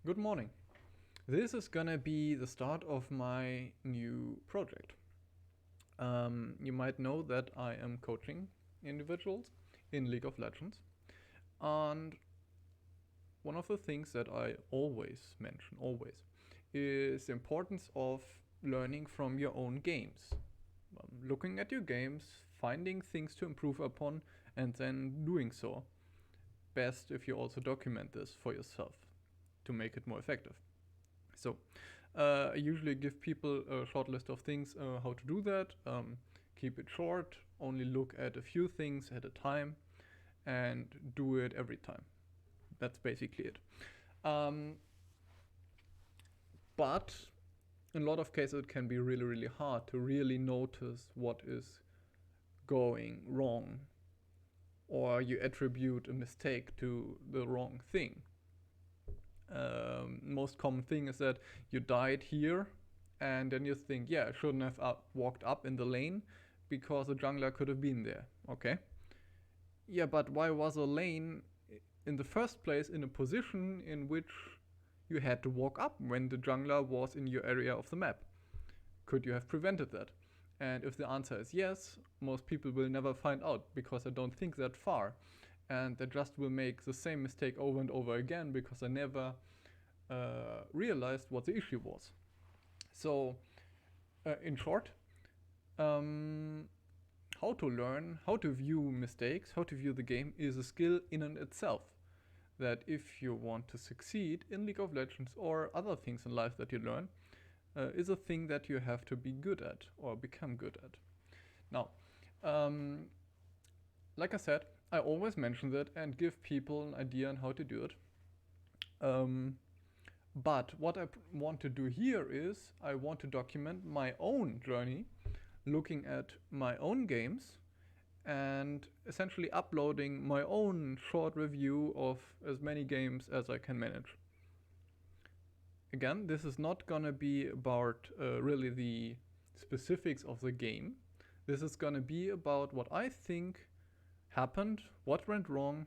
Good morning. This is gonna be the start of my new project. You might know that I am coaching individuals in League of Legends, and one of the things that I always mention, is the importance of learning from your own games. Looking at your games, finding things to improve upon, and then doing so. Best if you also document this for yourself to make it more effective. So, I usually give people a short list of things how to do that. Keep it short, only look at a few things at a time, and do it every time. That's basically it. Um, but in a lot of cases, it can be really, really hard to really notice what is going wrong, or you attribute a mistake to the wrong thing. Most common thing is that you died here, and then you think, yeah, I shouldn't have walked up in the lane because a jungler could have been there. Okay. Yeah, but why was a lane in the first place in a position in which you had to walk up when the jungler was in your area of the map? Could you have prevented that? And if the answer is yes, most people will never find out because they don't think that far. And they just will make the same mistake over and over again because they never realized what the issue was. So, in short, um, how to learn, how to view mistakes, how to view the game is a skill in and itself. That if you want to succeed in League of Legends or other things in life that you learn, is a thing that you have to be good at or become good at. Now, um, like I said, I always mention that and give people an idea on how to do it. But what I want to do here is I want to document my own journey, looking at my own games and essentially uploading my own short review of as many games as I can manage. Again, this is not gonna be about really the specifics of the game. This is gonna be about what I think happened, what went wrong,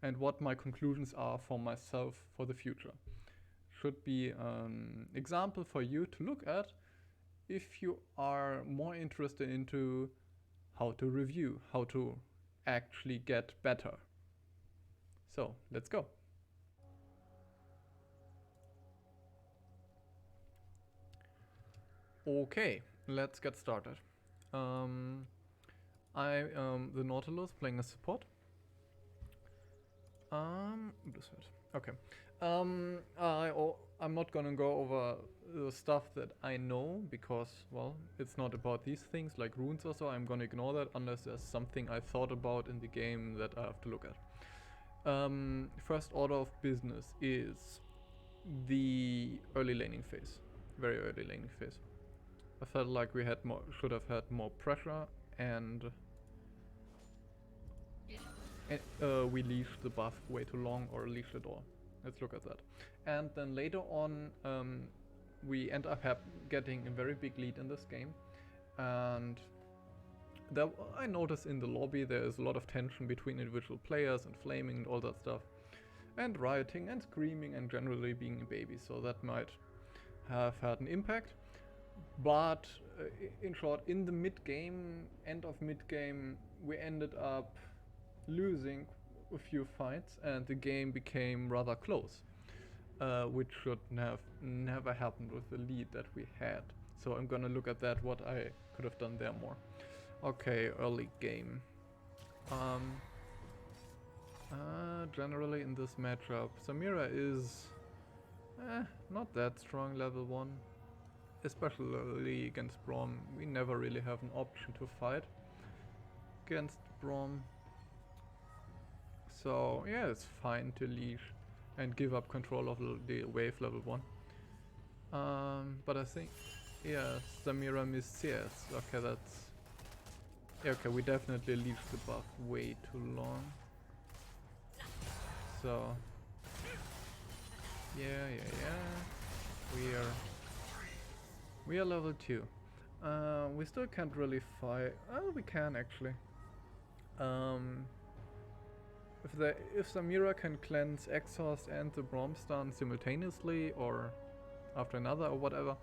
and what my conclusions are for myself for the future. Should be an example for you to look at if you are more interested into how to review, how to actually get better. So let's go. Okay, let's get started. I am the Nautilus playing a support. Okay. I'm not gonna go over the stuff that I know because, well, it's not about these things like runes or so. I'm gonna ignore that unless there's something I thought about in the game that I have to look at. First order of business is the early laning phase, very early laning phase. I felt like we should have had more pressure and we leashed the buff way too long or leashed it all. Let's look at that. And then later on, we end up getting a very big lead in this game. And I noticed in the lobby there is a lot of tension between individual players and flaming and all that stuff. And rioting and screaming and generally being a baby. So that might have had an impact. But in short, in the mid-game, end of mid-game, we ended up losing a few fights and the game became rather close, which should have never happened with the lead that we had. So I'm gonna look at that, what I could have done there more. Okay, early game. Generally in this matchup, Samira is not that strong level 1. Especially against Braum, we never really have an option to fight against Braum. So yeah, it's fine to leash and give up control of the wave level 1. But I think, yeah, Samira missed CS. Okay, that's... Yeah, okay, we definitely leashed the buff way too long. So... Yeah. We are level 2. We still can't really fight. Well, we can actually. If Samira can cleanse Exhaust and the Bromstone simultaneously or after another or whatever,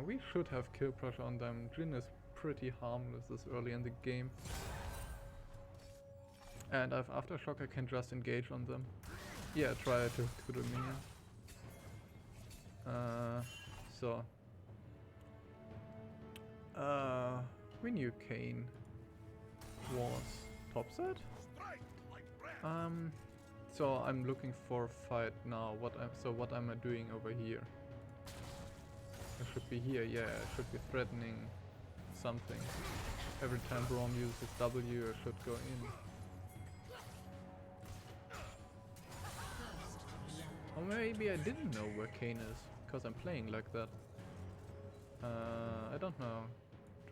we should have kill pressure on them. Jhin is pretty harmless this early in the game. And I have Aftershock, I can just engage on them. Yeah, try to the minion. So. We knew Kayn was topside. So I'm looking for a fight now. What am I doing over here? I should be here, yeah, I should be threatening something. Every time Braum uses W, I should go in. Or maybe I didn't know where Kayn is, because I'm playing like that. I don't know.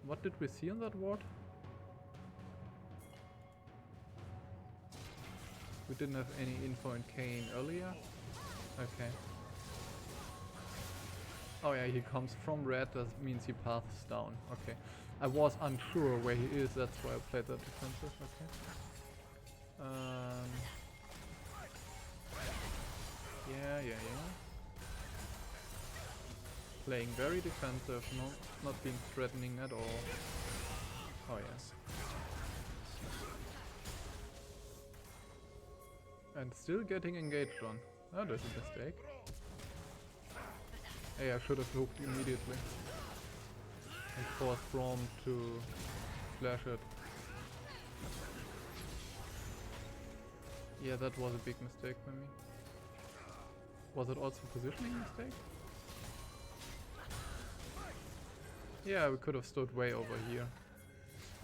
What did we see on that ward? We didn't have any info in Kayn earlier. Okay. Oh yeah, he comes from red, that means he passes down. Okay. I was unsure where he is, that's why I played that defensive. Okay. Yeah. Playing very defensive, not being threatening at all. Oh yes. And still getting engaged on. Oh, that's a mistake. Hey, I should have hooked immediately. And forced Braum to flash it. Yeah, that was a big mistake by me. Was it also a positioning mistake? Yeah, we could have stood way over here.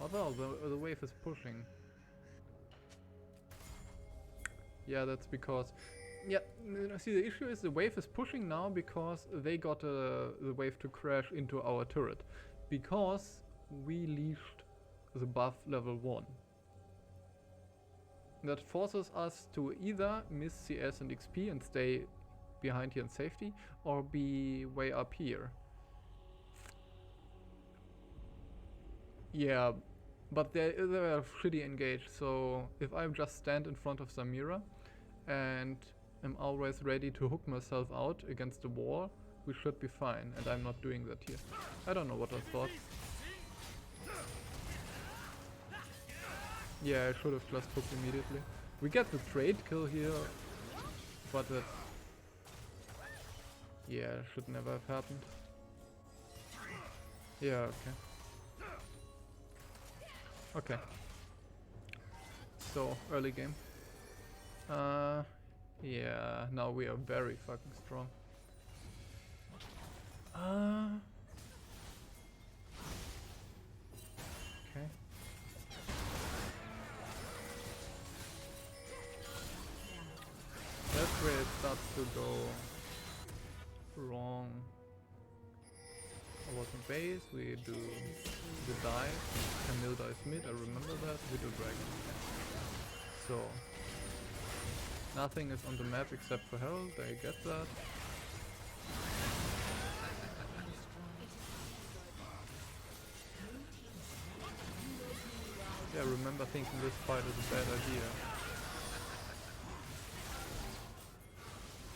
Although the wave is pushing. Yeah, that's because... Yeah, see, the issue is the wave is pushing now because they got the wave to crash into our turret. Because we leashed the buff level 1. That forces us to either miss CS and XP and stay behind here in safety, or be way up here. Yeah, but they are pretty engaged, so if I just stand in front of Samira and am always ready to hook myself out against the wall, we should be fine, and I'm not doing that here. I don't know what I thought. Yeah, I should have just hooked immediately. We get the trade kill here, but that... Yeah, should never have happened. Yeah, okay. Okay. So, early game. Yeah, now we are very fucking strong. Okay. That's where it starts to go wrong. I was in base, we do the dive, Camille dives mid, I remember that, we do dragon. So, nothing is on the map except for Herald, they get that. Yeah, I remember thinking this fight is a bad idea.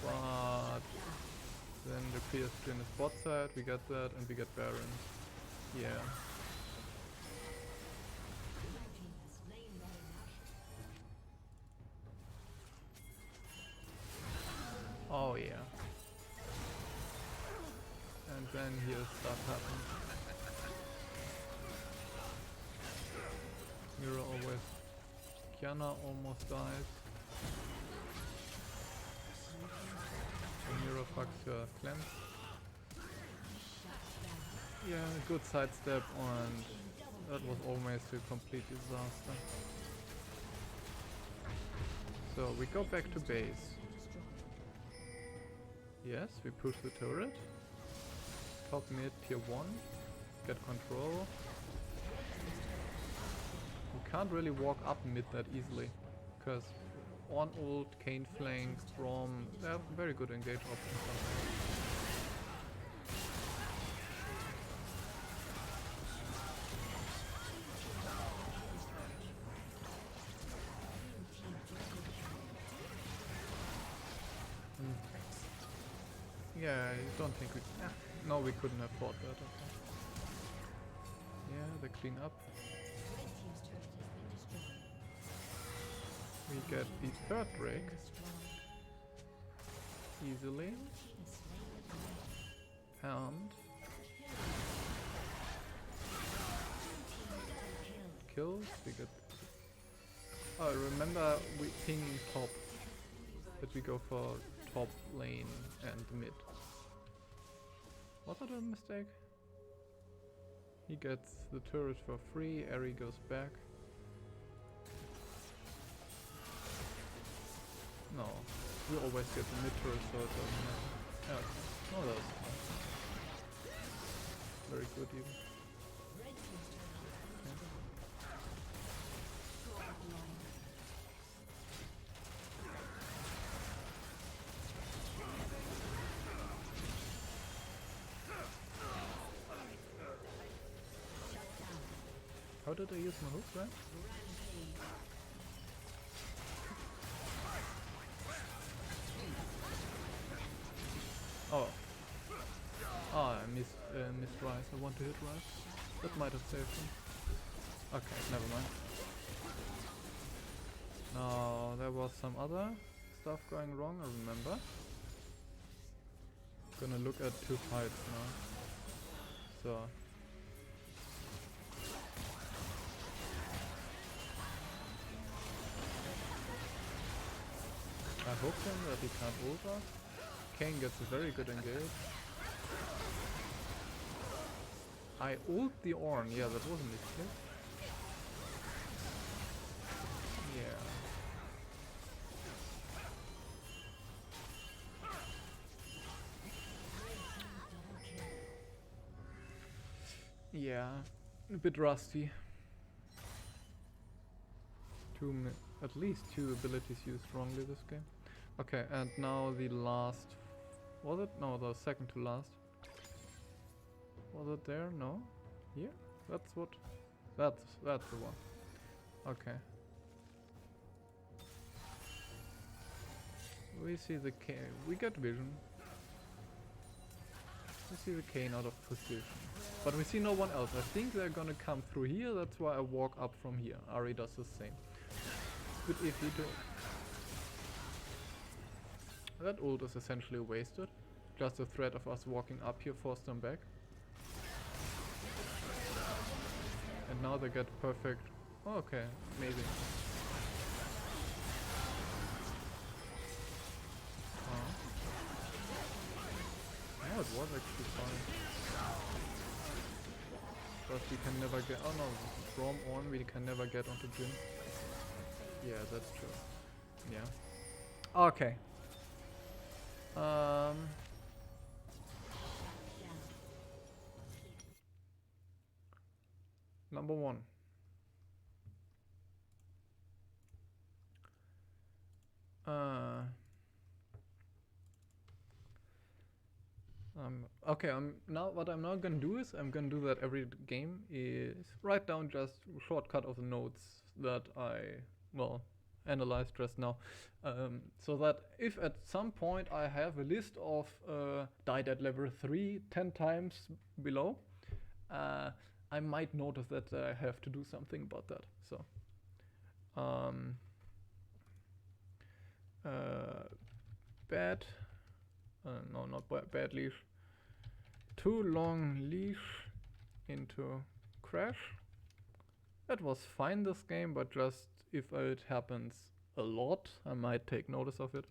But then the PSG in the spot side, we get that, and we get Baron. Yeah. Oh yeah. And then here stuff happens. Mira always... Kiana almost dies. Mira fucks her cleanse. Yeah, good sidestep, and that was almost a complete disaster. So we go back to base. Yes, we push the turret. Top mid tier 1. Get control. We can't really walk up mid that easily, because on ult, Kayn flanks, Braum, they have very good engage options. Yeah, I don't think we... No, we couldn't have fought that. Okay. Yeah, they clean up. Red team's turret has been destroyed. We get the third Drake Destroyed. easily. Team slain the dragon. And Team double kill. kills. We get... Oh, remember we ping top. That we go for top lane and mid. Was that a mistake? He gets the turret for free, Eri goes back. No, we always get the mid turret, so it doesn't matter. Okay. Oh, that was fine. Very good even. Red team's turret has been destroyed. Godlike. How did I use my hook there? Rampage. Oh. Oh, I missed Rise. I want to hit Rise. That might have saved him. Okay, never mind. No, there was some other stuff going wrong, I remember. Gonna look at two fights now. So. I hook him that he can't ult us. Kane gets a very good engage. I ult the Ornn, yeah, that was a mistake. Yeah. Yeah, a bit rusty. At least two abilities used wrongly this game. Okay, and now the last... Was it? No, the second to last. Was it there? No? Here? That's what... That's the one. Okay. We see the K. We get vision. We see the Kane out of position. But we see no one else. I think they're gonna come through here, that's why I walk up from here. Ahri does the same. But if you do... That ult is essentially wasted. Just the threat of us walking up here forced them back. And now they get perfect... Oh, okay, amazing. Oh, it was actually fine. But we can never get... Oh no, from on we can never get onto Jhin. Yeah, that's true. Yeah. Okay. Number one. Okay, now what I'm now gonna do is I'm gonna do that every game is write down just shortcut of the notes that I analyzed just now, so that if at some point I have a list of died at level 3 10 times below, I might notice that I have to do something about that. So bad no, not bad leash. Too long leash into crash. That was fine this game, but just if it happens a lot, I might take notice of it.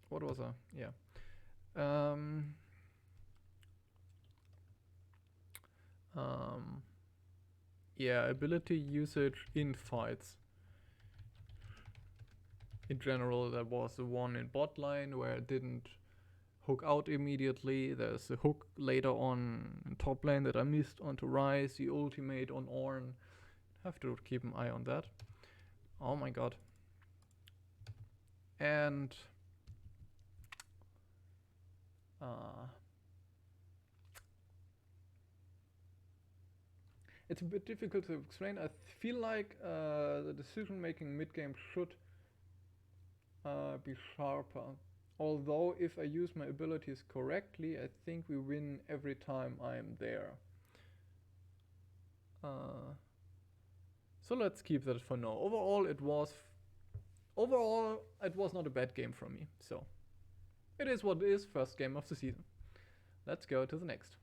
What was I? Yeah. Yeah, ability usage in fights. In general, there was the one in bot line where it didn't hook out immediately. There's a hook later on in top lane that I missed onto Ryze, the ultimate on Ornn. Have to keep an eye on that. Oh my god. And it's a bit difficult to explain. I feel like the decision making mid game should be sharper. Although if I use my abilities correctly, I think we win every time I am there. So let's keep that for now. Overall, it was not a bad game from me. So it is what it is. First game of the season. Let's go to the next.